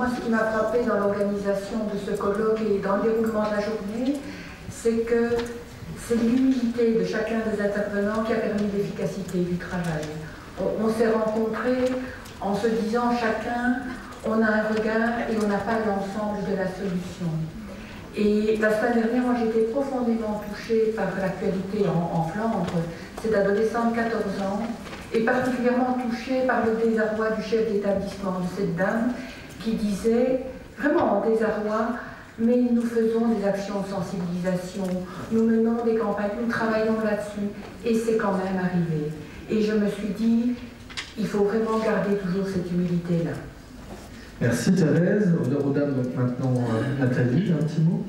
moi, ce qui m'a frappé dans l'organisation de ce colloque et dans le déroulement de la journée, c'est que c'est l'humilité de chacun des intervenants qui a permis l'efficacité du travail. On s'est rencontrés en se disant chacun, on a un regard et on n'a pas l'ensemble de la solution. Et la semaine dernière, moi j'ai été profondément touchée par l'actualité en Flandre, cette adolescente de 14 ans, et particulièrement touchée par le désarroi du chef d'établissement, de cette dame, qui disait, vraiment en désarroi, mais nous faisons des actions de sensibilisation, nous menons des campagnes, nous travaillons là-dessus, et c'est quand même arrivé. Et je me suis dit, il faut vraiment garder toujours cette humilité-là. Merci Thérèse. Honneur aux dames, donc maintenant Nathalie, un petit mot.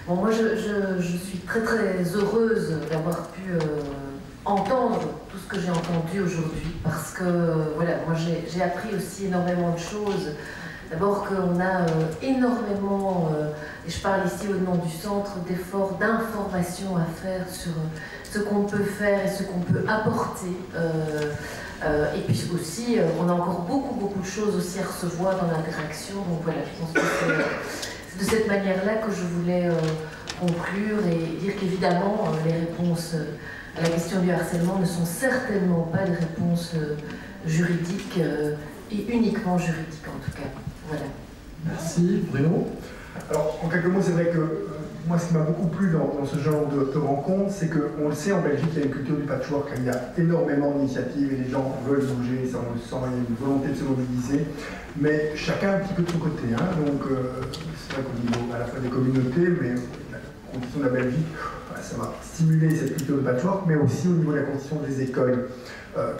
Bon, moi je suis très très heureuse d'avoir pu entendre tout ce que j'ai entendu aujourd'hui, parce que voilà, moi j'ai appris aussi énormément de choses. D'abord qu'on a énormément, et je parle ici au nom du centre, d'efforts, d'informations à faire sur ce qu'on peut faire et ce qu'on peut apporter. Et puis aussi, on a encore beaucoup de choses aussi à recevoir dans l'interaction. Donc voilà, je pense que c'est de cette manière-là que je voulais conclure et dire qu'évidemment, les réponses à la question du harcèlement ne sont certainement pas des réponses juridiques et uniquement juridiques en tout cas. Voilà. Merci. Bruno? Alors, en quelques mots, c'est vrai que moi, ce qui m'a beaucoup plu dans ce genre de rencontre, c'est qu'on le sait, en Belgique, il y a une culture du patchwork, il y a énormément d'initiatives et les gens veulent bouger, ça on le sent, il y a une volonté de se mobiliser, mais chacun un petit peu de son côté. Hein, donc, c'est vrai qu'au niveau à la fois des communautés, mais la condition de la Belgique, ça va stimuler cette culture de patchwork, mais aussi au niveau de la condition des écoles.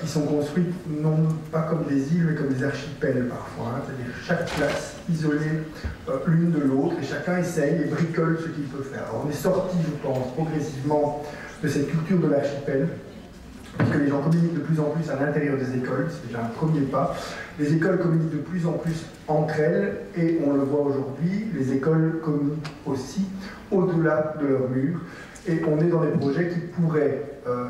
Qui sont construites non pas comme des îles, mais comme des archipels parfois. Hein, c'est-à-dire chaque classe isolée l'une de l'autre, et chacun essaye et bricole ce qu'il peut faire. Alors on est sorti, je pense, progressivement de cette culture de l'archipel, puisque les gens communiquent de plus en plus à l'intérieur des écoles, c'est déjà un premier pas. Les écoles communiquent de plus en plus entre elles, et on le voit aujourd'hui, les écoles communiquent aussi au-delà de leurs murs. Et on est dans des projets qui pourraient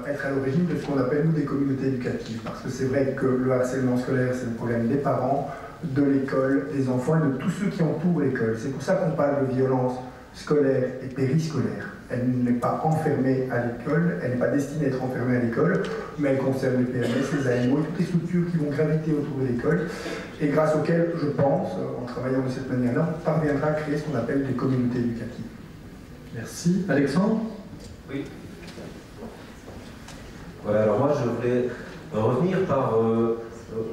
être à l'origine de ce qu'on appelle, nous, des communautés éducatives. Parce que c'est vrai que le harcèlement scolaire, c'est le problème des parents, de l'école, des enfants et de tous ceux qui entourent l'école. C'est pour ça qu'on parle de violence scolaire et périscolaire. Elle n'est pas enfermée à l'école, elle n'est pas destinée à être enfermée à l'école, mais elle concerne les PMS, les AMO et toutes les structures qui vont graviter autour de l'école, et grâce auxquelles, je pense, en travaillant de cette manière-là, on parviendra à créer ce qu'on appelle des communautés éducatives. Merci. Alexandre? Oui. Voilà, alors moi je voulais revenir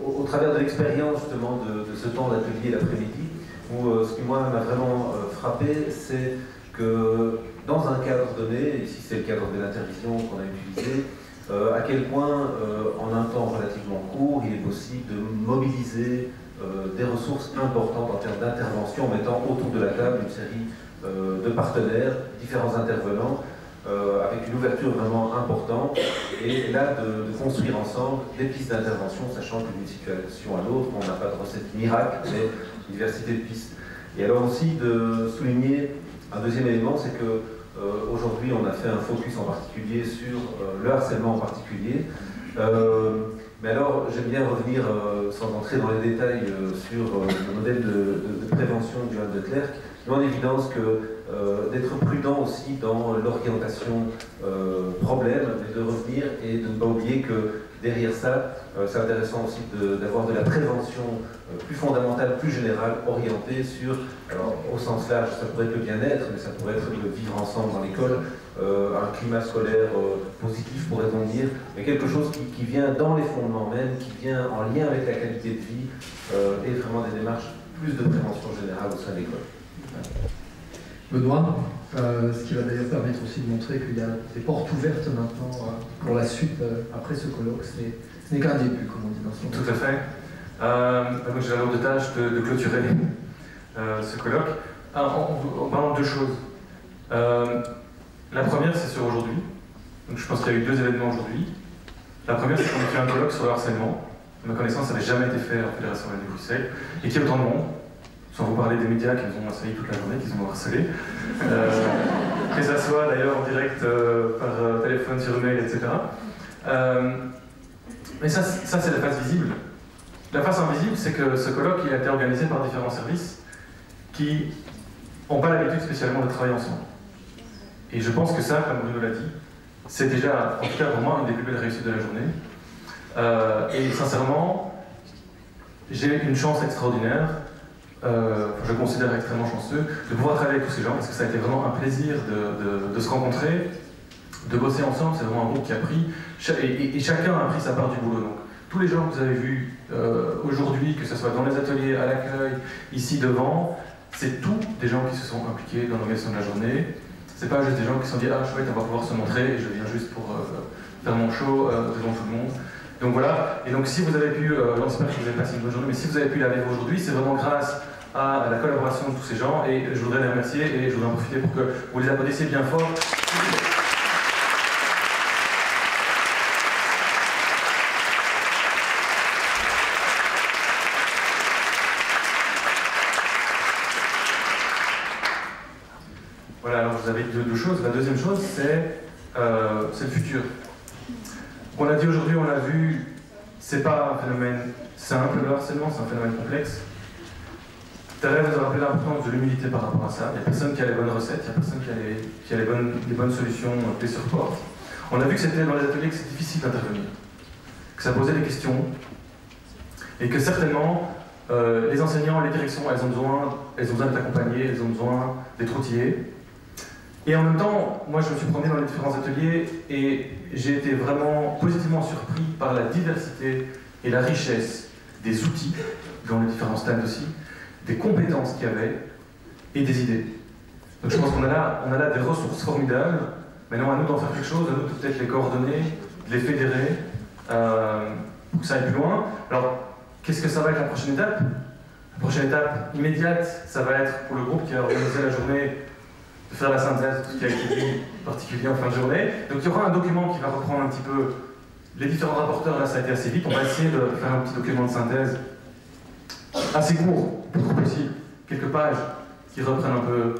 au travers de l'expérience justement de ce temps d'atelier l'après-midi, où ce qui moi m'a vraiment frappé, c'est que dans un cadre donné, ici c'est le cadre de l'intervision qu'on a utilisé, à quel point en un temps relativement court, il est possible de mobiliser des ressources importantes en termes d'intervention, en mettant autour de la table une série de partenaires, différents intervenants, avec une ouverture vraiment importante, et là de construire ensemble des pistes d'intervention, sachant que d'une situation à l'autre, on n'a pas de recette miracle, mais une diversité de pistes. Et alors aussi de souligner un deuxième élément, c'est que aujourd'hui on a fait un focus en particulier sur le harcèlement en particulier. Mais alors j'aime bien revenir, sans entrer dans les détails, sur le modèle de prévention du Johan de Clercq. Il met en évidence que d'être prudent aussi dans l'orientation problème, mais de revenir et de ne pas oublier que derrière ça, c'est intéressant aussi d'avoir de la prévention plus fondamentale, plus générale, orientée sur, alors au sens large, ça pourrait être le bien-être, mais ça pourrait être le vivre ensemble dans l'école, un climat scolaire positif, pourrait-on dire, mais quelque chose qui vient dans les fondements même, qui vient en lien avec la qualité de vie, et vraiment des démarches plus de prévention générale au sein de l'école. Benoît, ce qui va d'ailleurs permettre aussi de montrer qu'il y a des portes ouvertes maintenant pour la suite après ce colloque. Ce n'est qu'un début, comme on dit dans ce monde. Tout à fait. Donc j'ai la lourde tâche de clôturer ce colloque en parlant de deux choses. La première, c'est sur aujourd'hui. Donc je pense qu'il y a eu deux événements aujourd'hui. La première, c'est qu'on a fait un colloque sur le harcèlement. À ma connaissance, ça n'avait jamais été fait en Fédération de Bruxelles. Et qu'il y a autant de monde. Sans vous parler des médias qui nous ont assaillis toute la journée, qui nous ont harcelés. Que ça soit d'ailleurs en direct par téléphone, sur email, etc. Mais ça c'est la face visible. La face invisible, c'est que ce colloque il a été organisé par différents services qui n'ont pas l'habitude spécialement de travailler ensemble. Et je pense que ça, comme Bruno l'a dit, c'est déjà, en tout cas pour moi, une des plus belles réussites de la journée. Et sincèrement, j'ai une chance extraordinaire, je considère extrêmement chanceux, de pouvoir travailler avec tous ces gens, parce que ça a été vraiment un plaisir de se rencontrer, de bosser ensemble. C'est vraiment un groupe qui a pris, et chacun a pris sa part du boulot. Donc, tous les gens que vous avez vus aujourd'hui, que ce soit dans les ateliers, à l'accueil, ici devant, c'est tous des gens qui se sont impliqués dans l'organisation de la journée. C'est pas juste des gens qui se sont dit « Ah, chouette, on va pouvoir se montrer, et je viens juste pour faire mon show devant tout le monde ». Donc voilà, et donc si vous avez pu, j'espère que vous avez passé une bonne journée, mais si vous avez pu la vivre aujourd'hui, c'est vraiment grâce à la collaboration de tous ces gens, et je voudrais les remercier, et je voudrais en profiter pour que vous les applaudissiez bien fort. Voilà, alors vous avez deux choses. La deuxième chose, c'est le futur. On a dit aujourd'hui, on a vu, c'est pas un phénomène simple, le harcèlement, c'est un phénomène complexe. Thérèse nous a rappelé l'importance de l'humilité par rapport à ça. Il n'y a personne qui a les bonnes recettes, il n'y a personne qui a les bonnes solutions clés sur porte. On a vu que c'était dans les ateliers que c'est difficile d'intervenir, que ça posait des questions, et que certainement, les enseignants, les directions, elles ont besoin d'être accompagnées, elles ont besoin d'être outillées. Et en même temps, moi je me suis promené dans les différents ateliers et j'ai été vraiment positivement surpris par la diversité et la richesse des outils, dans les différents stands aussi, des compétences qu'il y avait et des idées. Donc je pense qu'on a là des ressources formidables. Maintenant à nous d'en faire quelque chose, à nous de peut-être les coordonner, de les fédérer, pour que ça aille plus loin. Alors, qu'est-ce que ça va être la prochaine étape? La prochaine étape immédiate, ça va être pour le groupe qui a organisé la journée, de faire la synthèse de tout ce qui a été dit, en particulier en fin de journée. Donc il y aura un document qui va reprendre un petit peu les différents rapporteurs. Là, ça a été assez vite. On va essayer de faire un petit document de synthèse assez court, pour possible, quelques pages qui reprennent un peu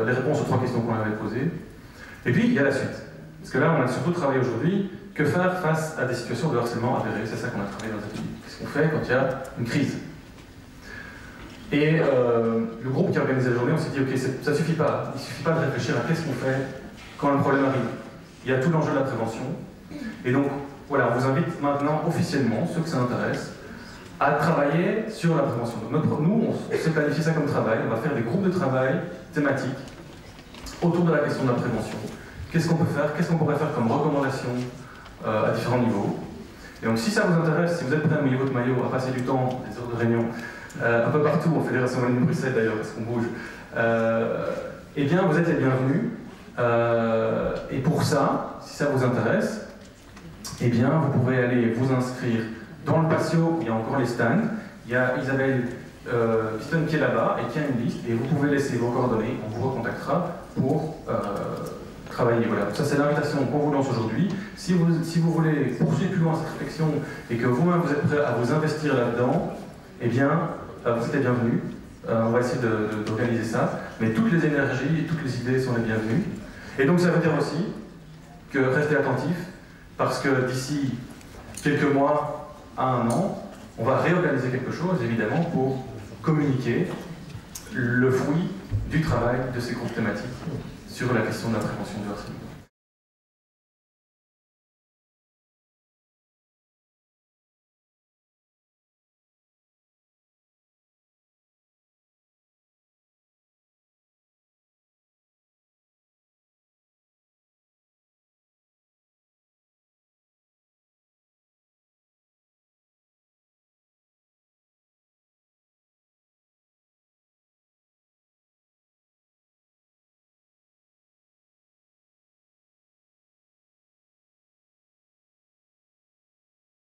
les réponses aux 3 questions qu'on avait posées. Et puis, il y a la suite. Parce que là, on a surtout travaillé aujourd'hui, que faire face à des situations de harcèlement avérées. C'est ça qu'on a travaillé dans les ateliers. Qu'est-ce qu'on fait quand il y a une crise? Et le groupe qui a organisé la journée, on s'est dit, ok, ça suffit pas. Il ne suffit pas de réfléchir à qu'est-ce qu'on fait quand un problème arrive. Il y a tout l'enjeu de la prévention. Et donc, voilà, on vous invite maintenant officiellement, ceux que ça intéresse, à travailler sur la prévention. Donc nous, on s'est planifié ça comme travail. On va faire des groupes de travail thématiques autour de la question de la prévention. Qu'est-ce qu'on peut faire? Qu'est-ce qu'on pourrait faire comme recommandation à différents niveaux? Et donc, si ça vous intéresse, si vous êtes prêt à mouiller votre maillot, à passer du temps, des heures de réunion, un peu partout, en Fédération Wallonie-Bruxelles d'ailleurs, parce qu'on bouge, eh bien vous êtes les bienvenus. Et pour ça, si ça vous intéresse, eh bien vous pourrez aller vous inscrire dans le patio, où il y a encore les stands. Il y a Isabelle Piston qui est là-bas et qui a une liste, et vous pouvez laisser vos coordonnées, on vous recontactera pour travailler. Voilà. Ça c'est l'invitation qu'on vous lance aujourd'hui. Si vous voulez poursuivre plus loin cette réflexion et que vous-même vous êtes prêt à vous investir là-dedans, eh bien, vous êtes les bienvenus. On va essayer d'organiser ça. Mais toutes les énergies et toutes les idées sont les bienvenues. Et donc ça veut dire aussi que restez attentifs, parce que d'ici quelques mois à 1 an, on va réorganiser quelque chose, évidemment, pour communiquer le fruit du travail de ces groupes thématiques sur la question de la prévention du harcèlement.